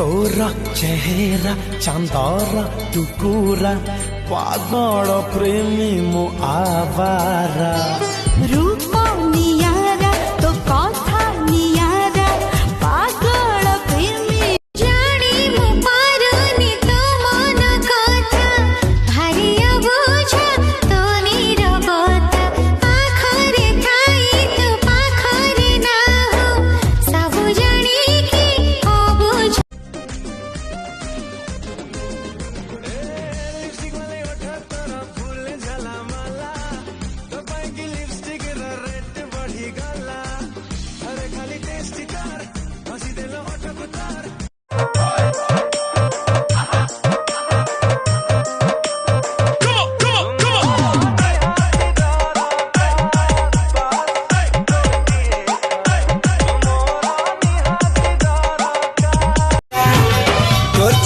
तोरा चेहरा चांदर टुकुरा पागल प्रेमी मो आवारा रूप नियारा तो कथा नियारा पागल प्रेमी जानी मो पारुनी तो मन कथा भारी बुझ तो निरवता पाखरे थाई तो पाखरे ना हो सब जानी की अबुझ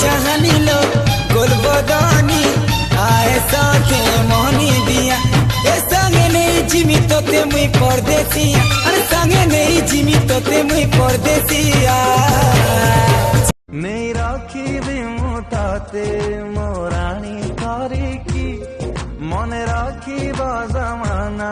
चाहनिलो गोलबदानी आए साथे मोहनी दिया ए संगे नहीं जिमी तोते मुई परदेसिया अरे संगे नहीं जिमी तोते मुई परदेसिया नहीं राखी भी मुताते मोरानी तारीकी मन राखी बाजमाना